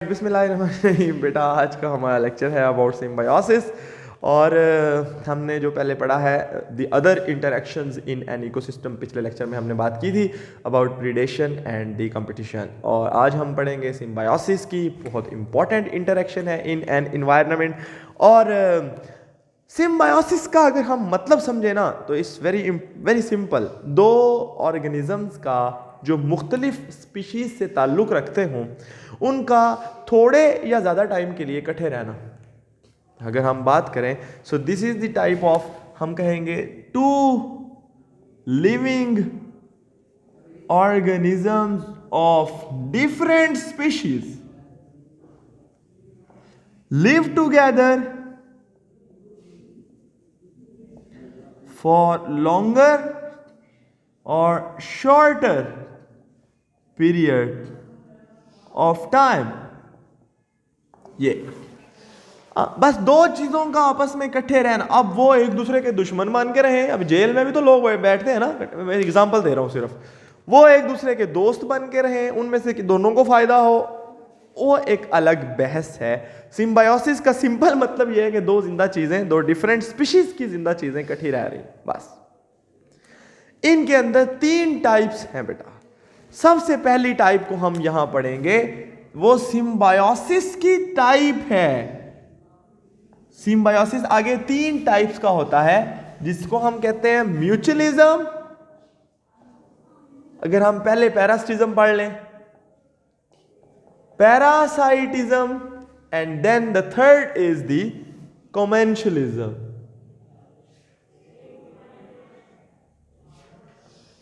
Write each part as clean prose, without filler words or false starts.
बिस्मिल्लाहिर्रहमानिर्रहीम। बेटा आज का हमारा लेक्चर है अबाउट सिम्बायोसिस और हमने जो पहले पढ़ा है the other interactions in an ecosystem. पिछले लेक्चर में हमने बात की थी about predation and the competition, और आज हम पढ़ेंगे सिम्बायोसिस की। बहुत इंपॉर्टेंट इंटरेक्शन है इन एन इन्वायरमेंट। और सिम्बायोसिस का अगर हम मतलब समझे ना तो इट्स वेरी सिंपल। दो ऑर्गेनिजम्स का जो मुख्तलिफ स्पीशीज से ताल्लुक़ रखते हों उनका थोड़े या ज़्यादा टाइम के लिए इकट्ठे रहना। अगर हम बात करें so this is the type of, हम कहेंगे two living organisms of different species live together for longer और शॉर्टर पीरियड ऑफ टाइम। ये बस दो चीजों का आपस में इकट्ठे रहना। अब वो एक दूसरे के दुश्मन मान के रहे, अब जेल में भी तो लोग बैठते हैं ना, मैं एग्जांपल दे रहा हूं सिर्फ। वो एक दूसरे के दोस्त बन के रहे, उनमें से दोनों को फायदा हो, वो एक अलग बहस है। सिम्बायोसिस का सिंपल मतलब यह है कि दो जिंदा चीजें, दो डिफरेंट स्पीशीज की जिंदा चीजें इकट्ठी रह रही, बस। इनके अंदर तीन टाइप्स हैं बेटा। सबसे पहली टाइप को हम यहां पढ़ेंगे, वो सिम्बायोसिस की टाइप है। सिम्बायोसिस आगे तीन टाइप्स का होता है, जिसको हम कहते हैं म्यूचुअलिज्म। अगर हम पहले पैरासिटिज्म पढ़ लें, parasitism, and then the third is the commensalism.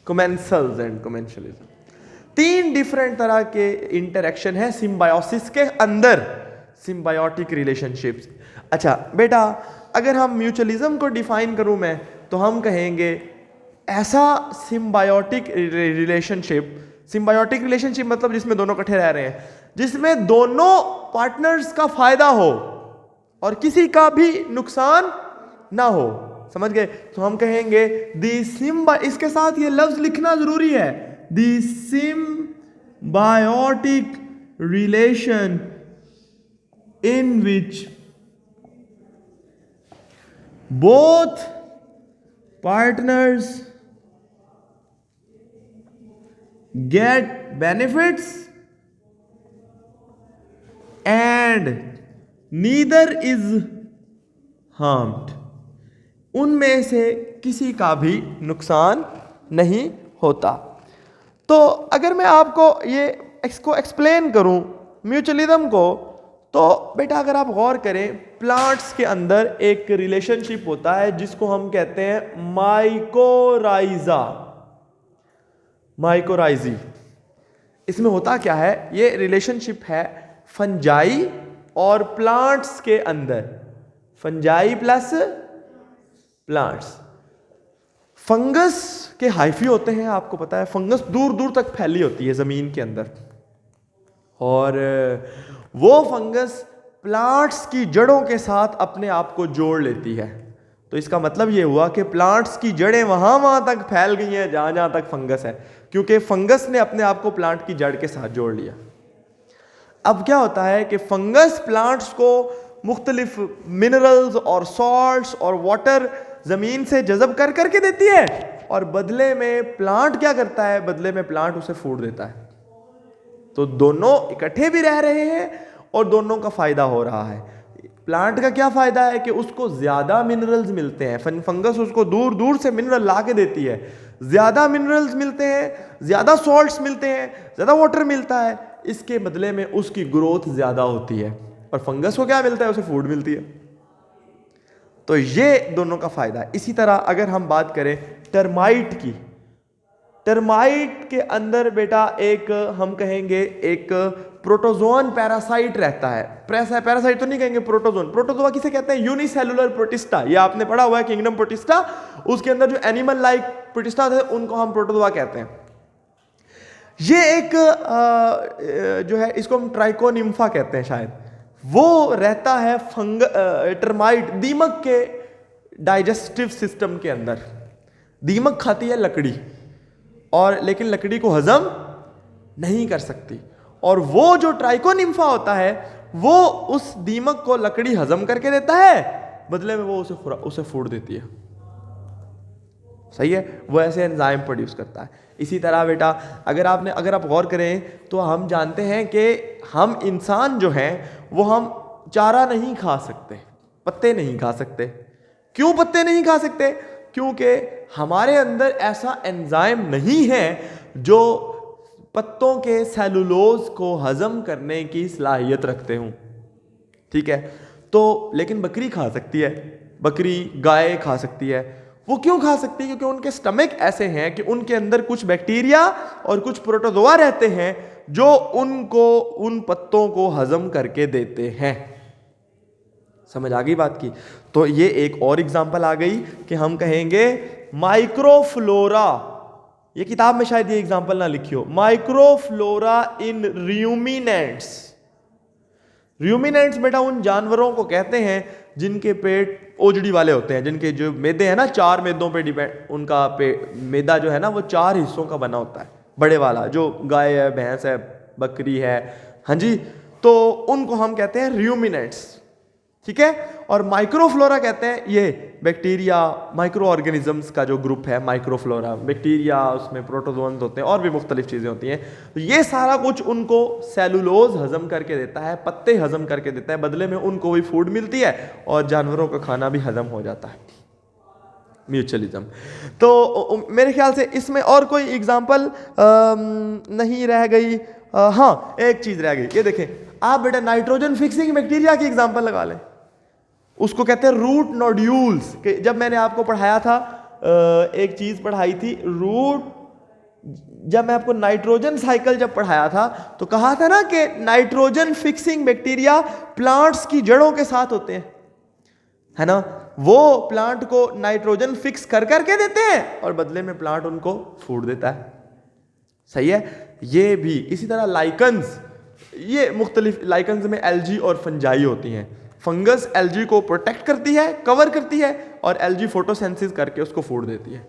Commensals and commensalism. तीन डिफरेंट तरह के इंटरेक्शन है सिम्बायोसिस के अंदर, सिम्बायोटिक रिलेशनशिप्स। अच्छा बेटा, अगर हम म्यूचुअलिज्म को डिफाइन करूं मैं, तो हम कहेंगे ऐसा सिम्बायोटिक रिलेशनशिप मतलब जिसमें दोनों इकट्ठे रह रहे हैं, जिसमें दोनों पार्टनर्स का फायदा हो और किसी का भी नुकसान ना हो। समझ गए? तो हम कहेंगे इसके साथ ये लफ्ज लिखना जरूरी है, the symbiotic relation in which both partners get benefits and neither is harmed। उनमें से किसी का भी नुकसान नहीं होता। तो अगर मैं आपको इसको एक्सप्लेन करूं म्यूचुअलिज्म को, तो बेटा अगर आप गौर करें, प्लांट्स के अंदर एक रिलेशनशिप होता है जिसको हम कहते हैं माइकोराइजी। इसमें होता क्या है, ये रिलेशनशिप है फंजाई और प्लांट्स के अंदर, फंजाई प्लस प्लांट्स। फंगस के हाइफी होते हैं, आपको पता है फंगस दूर दूर तक फैली होती है जमीन के अंदर, और वो फंगस प्लांट्स की जड़ों के साथ अपने आप को जोड़ लेती है। तो इसका मतलब ये हुआ कि प्लांट्स की जड़ें वहां तक फैल गई हैं जहां जहां तक फंगस है, क्योंकि फंगस ने अपने आप को प्लांट की जड़ के साथ जोड़ लिया। अब क्या होता है कि फंगस प्लांट्स को मुख्तलिफ मिनरल्स और सॉल्ट्स और वाटर जमीन से जज़ब कर करके देती है, और बदले में प्लांट क्या करता है, बदले में प्लांट उसे फूड देता है। तो दोनों इकट्ठे भी रह रहे हैं और दोनों का फायदा हो रहा है। प्लांट का क्या फायदा है कि उसको ज्यादा मिनरल्स मिलते हैं, फंगस उसको दूर दूर से मिनरल ला के देती है, ज्यादा मिनरल्स मिलते हैं, ज्यादा सॉल्ट्स मिलते हैं, ज्यादा वाटर मिलता है, इसके बदले में उसकी ग्रोथ ज्यादा होती है। और फंगस को क्या मिलता है, उसे फूड मिलती है। तो ये दोनों का फायदा है। इसी तरह अगर हम बात करें टर्माइट की, टर्माइट के अंदर बेटा एक हम कहेंगे एक प्रोटोजोन पैरासाइट रहता है। पैरासाइट तो नहीं कहेंगे, प्रोटोजोआ किसे कहते हैं, यूनिसेलुलर प्रोटिस्टा। ये आपने पढ़ा हुआ है किंगडम प्रोटिस्टा, उसके अंदर जो एनिमल लाइक प्रोटिस्टा थे उनको हम प्रोटोजोआ कहते हैं। ये एक जो है इसको हम ट्राइकोनिम्फा कहते हैं शायद, वो रहता है टर्माइट दीमक के डाइजेस्टिव सिस्टम के अंदर। दीमक खाती है लकड़ी, और लेकिन लकड़ी को हजम नहीं कर सकती, और वो जो ट्राइकोनिम्फा होता है वो उस दीमक को लकड़ी हजम करके देता है, बदले में वो उसे फूड देती है। सही है, वो ऐसे एंजाइम प्रोड्यूस करता है। इसी तरह बेटा अगर आप गौर करें तो हम जानते हैं कि हम इंसान जो हैं वो हम चारा नहीं खा सकते, पत्ते नहीं खा सकते। क्यों पत्ते नहीं खा सकते? क्योंकि हमारे अंदर ऐसा एंजाइम नहीं है जो पत्तों के सेलुलोज को हजम करने की सलाहियत रखते हूं। ठीक है, तो लेकिन बकरी खा सकती है, बकरी गाय खा सकती है। वो क्यों खा सकती है? क्योंकि उनके स्टमक ऐसे हैं कि उनके अंदर कुछ बैक्टीरिया और कुछ प्रोटोजोआ रहते हैं जो उनको उन पत्तों को हजम करके देते हैं। समझ आ गई बात की? तो ये एक और एग्जांपल आ गई कि हम कहेंगे माइक्रोफ्लोरा। ये किताब में शायद ये एग्जांपल ना लिखी हो, माइक्रोफ्लोरा इन र्यूमिनेंट्स। र्यूमिनेंट्स बेटा उन जानवरों को कहते हैं जिनके पेट ओजड़ी वाले होते हैं, जिनके जो मैदे हैं ना 4 मैदों पे डिपेंड, उनका मैदा जो है ना वो 4 हिस्सों का बना होता है, बड़े वाला जो गाय है, भैंस है, बकरी है, हाँ जी, तो उनको हम कहते हैं र्यूमिनेंट्स। ठीक है, और माइक्रोफ्लोरा कहते हैं ये बैक्टीरिया, माइक्रो ऑर्गेनिजम्स का जो ग्रुप है माइक्रोफ्लोरा, बैक्टीरिया, उसमें प्रोटोजोन्स होते हैं और भी मुख्तलिफ चीज़ें होती हैं। तो ये सारा कुछ उनको सेलुलोज हजम करके देता है, पत्ते हजम करके देता है, बदले में उनको भी फूड मिलती है और जानवरों का खाना भी हजम हो जाता है। म्यूचुअलिज्म। तो मेरे ख्याल से इसमें और कोई एग्जाम्पल नहीं रह गई। हाँ, एक चीज़ रह गई, ये देखें आप बेटा, नाइट्रोजन फिक्सिंग बैक्टीरिया की एग्जाम्पल लगा लें, उसको कहते हैं रूट नोड्यूल्स। जब मैंने आपको पढ़ाया था, एक चीज पढ़ाई थी रूट, जब मैं आपको नाइट्रोजन साइकिल जब पढ़ाया था तो कहा था ना कि नाइट्रोजन फिक्सिंग बैक्टीरिया प्लांट्स की जड़ों के साथ होते हैं, है ना। वो प्लांट को नाइट्रोजन फिक्स कर करके देते हैं और बदले में प्लांट उनको फूड देता है। सही है, ये भी इसी तरह लाइकन्स, ये मुख्तलिफ लाइकन्स में एल्गी और फंजाई होती हैं। फंगस एल्गी को प्रोटेक्ट करती है, कवर करती है, और एल्गी फोटोसिंथेसिस करके उसको फूड देती है।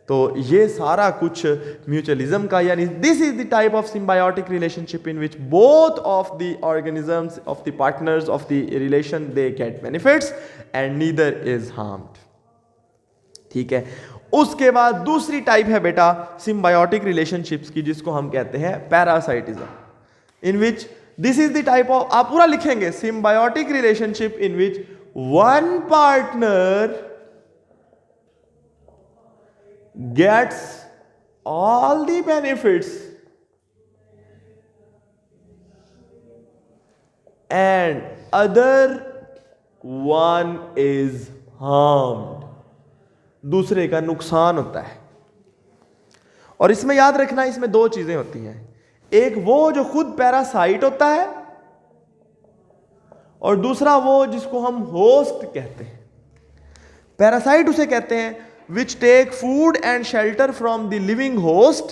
तो ये सारा कुछ म्यूचुअलिज्म का, यानी this is the type of symbiotic relationship in which both of the organisms of the partners of the relation they get benefits and neither is harmed. ठीक है, उसके बाद दूसरी टाइप है बेटा सिम्बायोटिक रिलेशनशिप्स की, जिसको हम कहते हैं parasitism, in which this is the type of, आप पूरा लिखेंगे, symbiotic relationship in which one partner gets all the benefits and other one is harmed, दूसरे का नुकसान होता है। और इसमें याद रखना, इसमें दो चीजें होती हैं, एक वो जो खुद पैरासाइट होता है और दूसरा वो जिसको हम होस्ट कहते हैं। पैरासाइट उसे कहते हैं which take food and shelter from the living host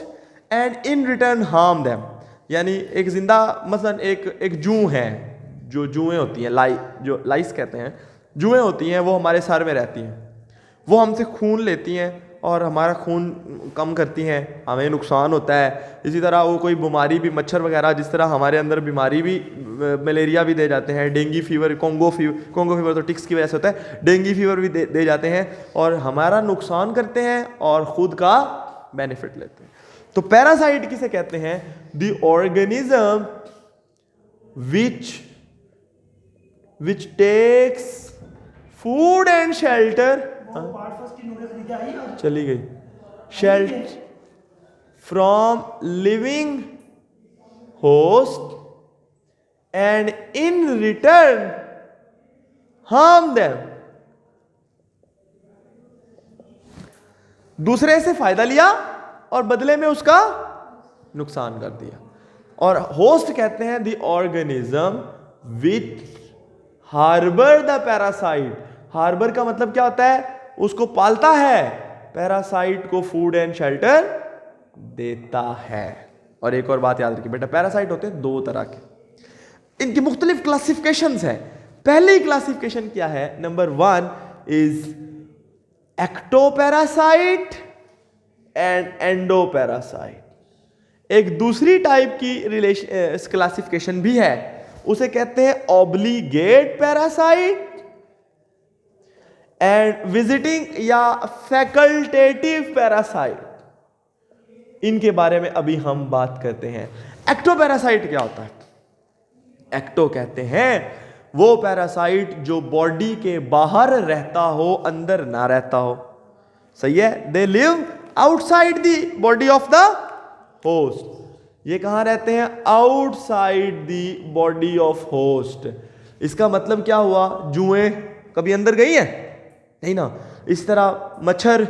and in return harm them। यानी एक जिंदा, मसलन एक जू है, जो जुएं होती हैं, जो लाइस कहते हैं, जुएं होती हैं, वो हमारे सर में रहती हैं, वो हमसे खून लेती हैं और हमारा खून कम करती हैं, हमें नुकसान होता है। इसी तरह वो कोई बीमारी भी, मच्छर वगैरह, जिस तरह हमारे अंदर बीमारी भी, मलेरिया भी दे जाते हैं, डेंगू फीवर, कोंगो फीवर तो टिक्स की वजह से होता है, डेंगू फीवर भी दे जाते हैं और हमारा नुकसान करते हैं और खुद का बेनिफिट लेते हैं। तो पैरासाइट किसे कहते हैं? The organism which takes food and shelter, चली गई, shelter from living host and in return harm them. दूसरे से फायदा लिया और बदले में उसका नुकसान कर दिया। और होस्ट कहते हैं the organism which harbour the parasite. Harbour का मतलब क्या होता है? उसको पालता है, पैरासाइट को फूड एंड शेल्टर देता है। और एक और बात याद रखिए बेटा, पैरासाइट होते हैं दो तरह के, इनकी मुख्तलिफ क्लासिफिकेशंस हैं। पहली क्लासिफिकेशन क्या है? Number 1 is ectoparasite and endoparasite. एक दूसरी टाइप की रिलेशन क्लासिफिकेशन भी है, उसे कहते हैं ऑब्लिगेट पैरासाइट एंड विजिटिंग या फैकल्टेटिव पैरासाइट। इनके बारे में अभी हम बात करते हैं। एक्टोपैरासाइट क्या होता है? एक्टो कहते हैं वो पैरासाइट जो बॉडी के बाहर रहता हो, अंदर ना रहता हो। सही है, they live outside the body of the host. ये कहां रहते हैं? Outside the body of host. इसका मतलब क्या हुआ? जुएं कभी अंदर गई हैं? नहीं ना। इस तरह मच्छर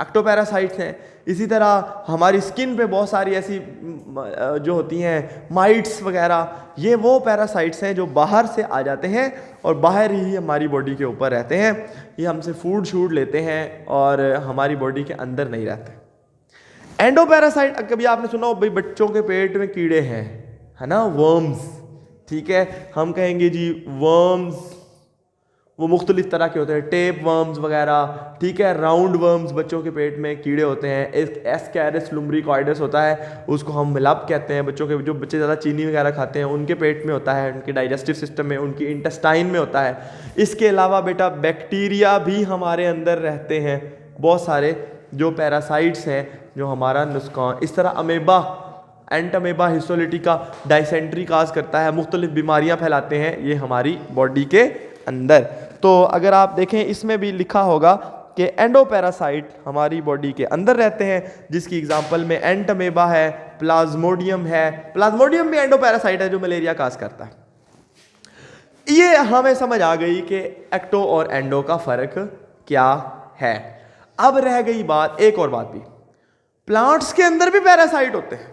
एक्टोपैरासाइट्स हैं। इसी तरह हमारी स्किन पे बहुत सारी ऐसी जो होती हैं माइट्स वगैरह, ये वो पैरासाइट्स हैं जो बाहर से आ जाते हैं और बाहर ही हमारी बॉडी के ऊपर रहते हैं। ये हमसे फूड शूड लेते हैं और हमारी बॉडी के अंदर नहीं रहते। एंडोपैरासाइट कभी आपने सुना हो भाई, बच्चों के पेट में कीड़े हैं, है ना, वर्म्स। ठीक है, हम कहेंगे जी वर्म्स, वो मुख्तलिफ तरह के होते हैं, टेप वर्म्स वगैरह। ठीक है, राउंड वर्म्स बच्चों के पेट में कीड़े होते हैं। एस्कैरिस लुम्ब्रिकॉइडस होता है, उसको हम मिलाप कहते हैं। बच्चों के जो बच्चे ज़्यादा चीनी वगैरह खाते हैं उनके पेट में होता है, उनके डाइजेस्टिव सिस्टम में, उनकी इंटेस्टाइन में होता है। इसके अलावा बेटा बैक्टीरिया भी हमारे अंदर रहते हैं, बहुत सारे जो पैरासाइट्स हैं जो हमारा नुकसान। इस तरह अमेबा, एंटअमेबा हिस्टोलिटिका डाइसेंट्री काज करता है, मुख्तलिफ बीमारियां फैलाते हैं ये हमारी बॉडी के अंदर। तो अगर आप देखें इसमें भी लिखा होगा कि एंडोपैरासाइट हमारी बॉडी के अंदर रहते हैं, जिसकी एग्जांपल में एंटअमेबा है, प्लाज्मोडियम है। प्लाज्मोडियम भी एंडोपैरासाइट है जो मलेरिया काज करता है। ये हमें समझ आ गई कि एक्टो और एंडो का फर्क क्या है। अब रह गई बात, एक और बात भी, प्लांट्स के अंदर भी पैरासाइट होते हैं।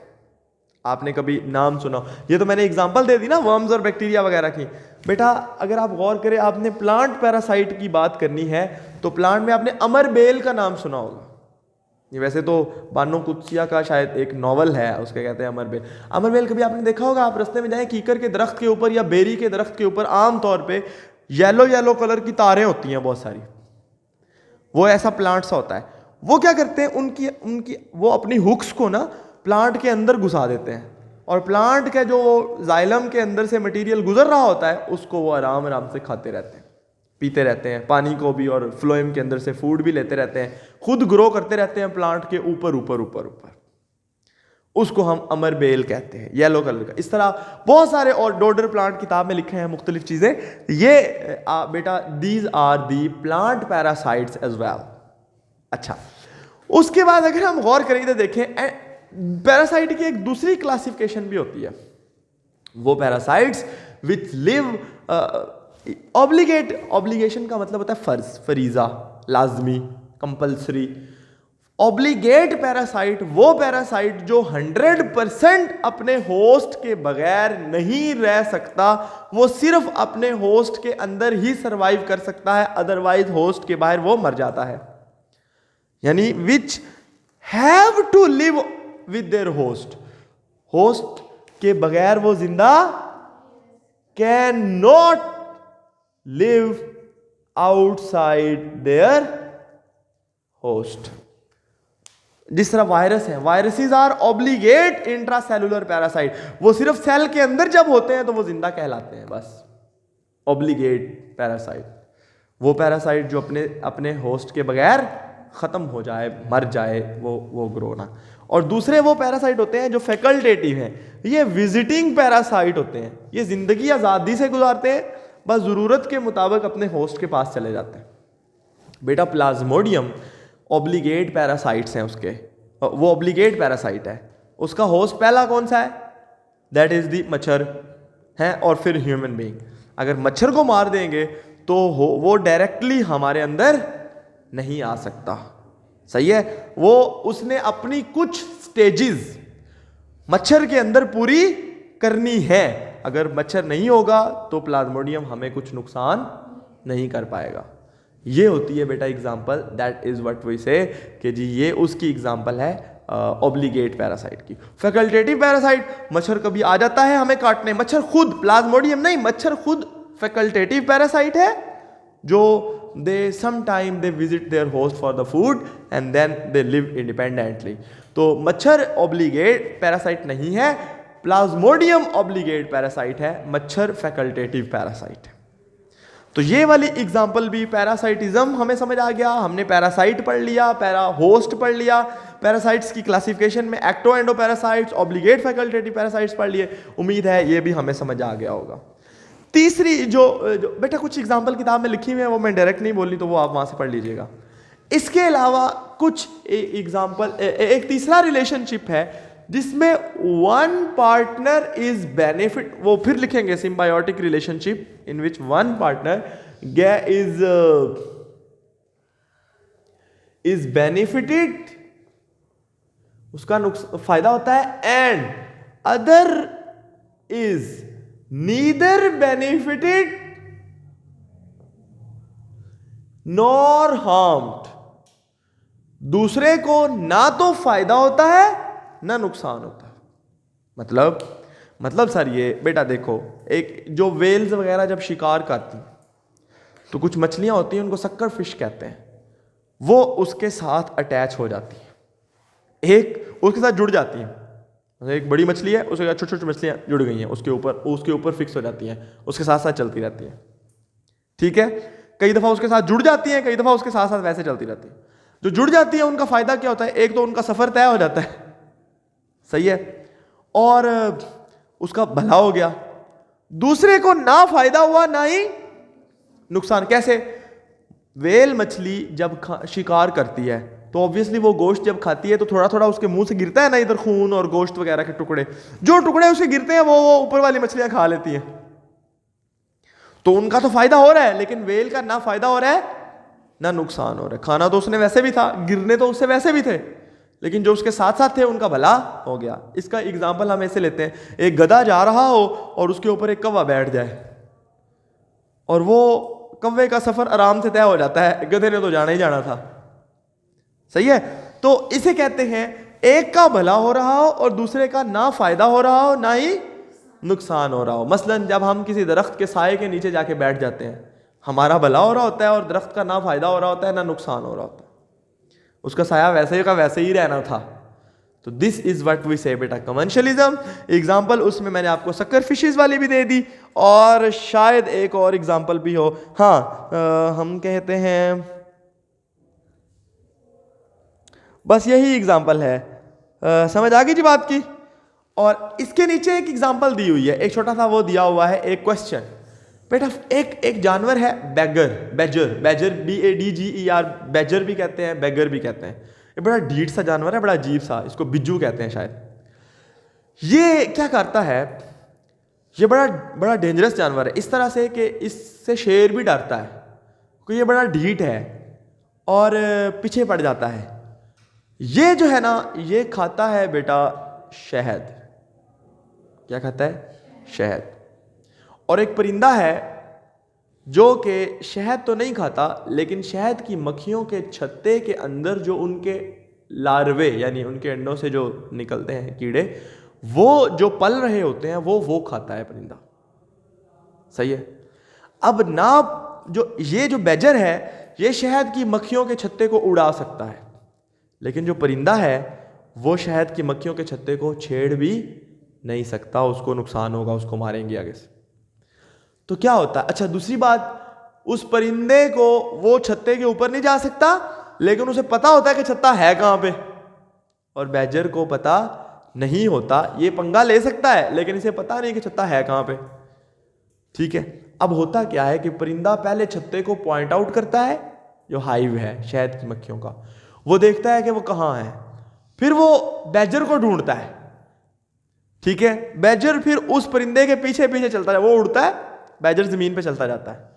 आपने कभी नाम सुना? ये तो मैंने एग्जांपल दे दी ना वर्म्स और बैक्टीरिया वगैरह की। बेटा अगर आप गौर करें, आपने प्लांट पैरासाइट की बात करनी है तो प्लांट में आपने अमरबेल का नाम सुना होगा। ये वैसे तो बानो कुत्सिया का शायद एक नॉवल है, उसके कहते हैं अमरबेल। अमरबेल कभी आपने देखा होगा, आप रास्ते में जाएं, कीकर के दरख्त के ऊपर या बेरी के दरख्त के ऊपर आम तौर पे येलो येलो कलर की तारें होती हैं बहुत सारी, वो ऐसा प्लांट सा होता है। वो क्या करते हैं, उनकी वो अपनी हुक्स को ना प्लांट के अंदर घुसा देते हैं और प्लांट का जो जाइलम के अंदर से मटेरियल गुजर रहा होता है उसको वो आराम आराम से खाते रहते हैं, पीते रहते हैं, पानी को भी, और फ्लोएम के अंदर से फूड भी लेते रहते हैं, खुद ग्रो करते रहते हैं प्लांट के ऊपर ऊपर ऊपर ऊपर। उसको हम अमरबेल कहते हैं, येलो कलर का। इस तरह बहुत सारे और डोडर प्लांट किताब में लिखे हैं मुख्तलिफ चीजें। ये बेटा these are the plant parasites as well. अच्छा, उसके बाद अगर हम गौर करें तो देखें पैरासाइट की एक दूसरी क्लासिफिकेशन भी होती है, वो parasites which live obligate. Obligation का मतलब होता है फर्ज, फरीजा, लाजमी, कंपल्सरी। ऑब्लिगेट पैरासाइट वो पैरासाइट जो 100% अपने होस्ट के बगैर नहीं रह सकता, वो सिर्फ अपने होस्ट के अंदर ही सरवाइव कर सकता है, अदरवाइज होस्ट के बाहर वो मर जाता है। यानी which have to live with their host, host के बगैर वो जिंदा can not live outside their host. जिस तरह वायरस है, viruses are obligate intracellular parasite, वो सिर्फ सेल के अंदर जब होते हैं तो वो जिंदा कहलाते हैं, बस ऑब्लिगेट पैरासाइट। वो पैरासाइट जो अपने होस्ट के बगैर खत्म हो जाए, मर जाए, वो ग्रो ना। और दूसरे वो पैरासाइट होते हैं जो फैकल्टेटिव हैं, ये विजिटिंग पैरासाइट होते हैं। ये जिंदगी आज़ादी से गुजारते हैं, बस ज़रूरत के मुताबिक अपने होस्ट के पास चले जाते हैं। बेटा प्लाज्मोडियम ऑब्लिगेट पैरासाइट्स हैं उसके, वो ऑब्लिगेट पैरासाइट है, उसका होस्ट पहला कौन सा है? दैट इज द मच्छर है, और फिर ह्यूमन बीइंग। अगर मच्छर को मार देंगे तो वो डायरेक्टली हमारे अंदर नहीं आ सकता। सही है, वो उसने अपनी कुछ स्टेजेस मच्छर के अंदर पूरी करनी है। अगर मच्छर नहीं होगा तो प्लाज्मोडियम हमें कुछ नुकसान नहीं कर पाएगा। ये होती है बेटा example, that is what we say कि जी ये उसकी एग्जाम्पल है ऑब्लिगेट पैरासाइट की। फैकल्टेटिव पैरासाइट, मच्छर कभी आ जाता है हमें काटने, मच्छर खुद, प्लाज्मोडियम नहीं, मच्छर खुद फैकल्टेटिव पैरासाइट है जो they sometime they visit their host for the food and then they live independently। तो मच्छर ऑब्लिगेट पैरासाइट नहीं है, प्लाज्मोडियम ऑब्लिगेट पैरासाइट है, मच्छर फैकल्टेटिव पैरासाइट है। तो ये वाली एग्जांपल भी पैरासाइटिज्म हमें समझ आ गया, हमने पैरासाइट पढ़ लिया, पैरा होस्ट पढ़ लिया, पैरासाइट्स की क्लासिफिकेशन में ecto endo parasites, obligate facultative parasites पढ़ लिए। उम्मीद है ये भी हमें समझ आ गया होगा। तीसरी जो बेटा कुछ एग्जांपल किताब में लिखी हुई है वो मैं डायरेक्ट नहीं बोली, तो वो आप वहां से पढ़ लीजिएगा। इसके अलावा कुछ एग्जांपल, एक तीसरा रिलेशनशिप है जिसमें वन पार्टनर इज बेनिफिट, वो फिर लिखेंगे symbiotic relationship in which one partner is benefited, उसका फायदा होता है, and other is neither benefited nor harmed, दूसरे को ना तो फायदा होता है ना नुकसान होता है। मतलब सर ये बेटा देखो, एक जो वेल्स वगैरह जब शिकार करती तो कुछ मछलियां होती हैं उनको सक्कर फिश कहते हैं, वो उसके साथ अटैच हो जाती है, एक उसके साथ जुड़ जाती है। एक बड़ी मछली है, उसके साथ छोटी छोटी मछलियां जुड़ गई हैं, उसके ऊपर फिक्स हो जाती हैं, उसके साथ साथ चलती रहती हैं। ठीक है, कई दफा उसके साथ जुड़ जाती हैं, कई दफा उसके साथ साथ वैसे चलती रहती है। जो जुड़ जाती है उनका फायदा क्या होता है, एक तो उनका सफर तय हो जाता है, सही है, और उसका भला हो गया, दूसरे को ना फायदा हुआ ना ही नुकसान। कैसे? वेल मछली जब शिकार करती है तो ऑब्वियसली वो गोश्त जब खाती है तो थोड़ा थोड़ा उसके मुंह से गिरता है ना, इधर खून और गोश्त वगैरह के टुकड़े, जो टुकड़े उसे गिरते हैं वो ऊपर वाली मछलियां खा लेती हैं, तो उनका तो फायदा हो रहा है, लेकिन वेल का ना फायदा हो रहा है ना नुकसान हो रहा है। खाना तो उसने वैसे भी था, गिरने तो उससे वैसे भी थे, लेकिन जो उसके साथ साथ थे उनका भला हो गया। इसका एग्जाम्पल हम ऐसे लेते हैं, एक गधा जा रहा हो और उसके ऊपर एक कौवा बैठ जाए और वो कौवे का सफर आराम से तय हो जाता है, गधे ने तो जाना ही जाना था, सही है। तो इसे कहते हैं एक का भला हो रहा हो और दूसरे का ना फायदा हो रहा हो ना ही नुकसान हो रहा हो। मसलन जब हम किसी दरख्त के साए के नीचे जाके बैठ जाते हैं, हमारा भला हो रहा होता है और दरख्त का ना फायदा हो रहा होता है ना नुकसान हो रहा होता है, उसका साया वैसे का वैसे ही रहना था। तो दिस इज व्हाट वी से बेटा कमर्शियलिज्म। एग्जाम्पल उसमें मैंने आपको सक्कर फिशेस वाली भी दे दी, और शायद एक और एग्जाम्पल भी हो। हाँ, हम कहते हैं बस यही एग्जाम्पल है। समझ आ गई जी बात की। और इसके नीचे एक एग्जाम्पल दी हुई है, एक छोटा सा वो दिया हुआ है, एक क्वेश्चन। बेटा एक जानवर है बैजर, BADGER, बैजर भी कहते हैं, बैगर भी कहते हैं। ये बड़ा ढीठ सा जानवर है, बड़ा अजीब सा, इसको बिज्जू कहते हैं शायद। ये क्या करता है, ये बड़ा डेंजरस जानवर है, इस तरह से कि इससे शेर भी डरता है, क्योंकि ये बड़ा ढीठ है और पीछे पड़ जाता है। ये जो है ना, ये खाता है बेटा शहद। क्या खाता है? शहद। और एक परिंदा है जो कि शहद तो नहीं खाता, लेकिन शहद की मक्खियों के छत्ते के अंदर जो उनके लार्वे यानी उनके अंडों से जो निकलते हैं कीड़े, वो जो पल रहे होते हैं वो खाता है परिंदा, सही है। अब ना जो बैजर है ये शहद की मक्खियों के छत्ते को उड़ा सकता है, लेकिन जो परिंदा है वो शहद की मक्खियों के छत्ते को छेड़ भी नहीं सकता, उसको नुकसान होगा, उसको मारेंगे आगे से। तो क्या होता है? अच्छा, दूसरी बात, उस परिंदे को वो छत्ते के ऊपर नहीं जा सकता, लेकिन उसे पता होता है कि छत्ता है कहां पे, और बैजर को पता नहीं होता। ये पंगा ले सकता है लेकिन इसे पता नहीं कि छत्ता है कहां पे। ठीक है, अब होता क्या है कि परिंदा पहले छत्ते को पॉइंट आउट करता है, जो हाइव है शहद की मक्खियों का, वो देखता है कि वो कहां है, फिर वो बैजर को ढूंढता है। ठीक है, बैजर फिर उस परिंदे के पीछे पीछे चलता है, वो उड़ता है, बैजर जमीन पे चलता जाता है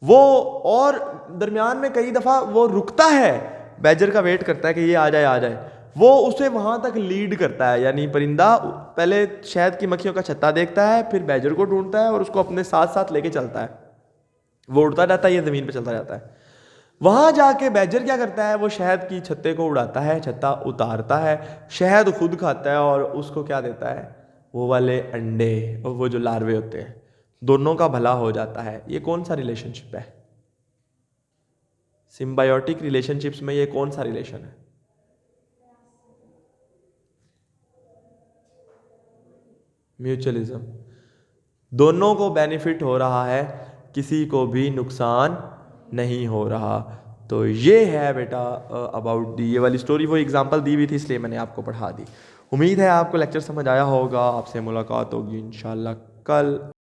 वो, और दरमियान में कई दफा वो रुकता है, बैजर का वेट करता है कि ये आ जाए, वो उसे वहां तक लीड करता है। यानी परिंदा पहले शहद की मक्खियों का छत्ता देखता है, फिर बैजर को ढूंढता है और उसको अपने साथ साथ लेके चलता है, वो उड़ता जाता है, ये जमीन पे चलता जाता है। वहां जाके बैजर क्या करता है, वो शहद की छत्ते को उड़ाता है, छत्ता उतारता है, शहद खुद खाता है और उसको क्या देता है, वो वाले अंडे और वो जो लार्वे होते हैं, दोनों का भला हो जाता है। ये कौन सा रिलेशनशिप है? सिम्बायोटिक रिलेशनशिप्स में ये कौन सा रिलेशन है? म्यूचुअलिज्म, दोनों को बेनिफिट हो रहा है, किसी को भी नुकसान नहीं हो रहा। तो ये है बेटा अबाउट दी, ये वाली स्टोरी वो एग्जांपल दी हुई थी इसलिए मैंने आपको पढ़ा दी। उम्मीद है आपको लेक्चर समझ आया होगा। आपसे मुलाकात होगी इंशाल्लाह कल।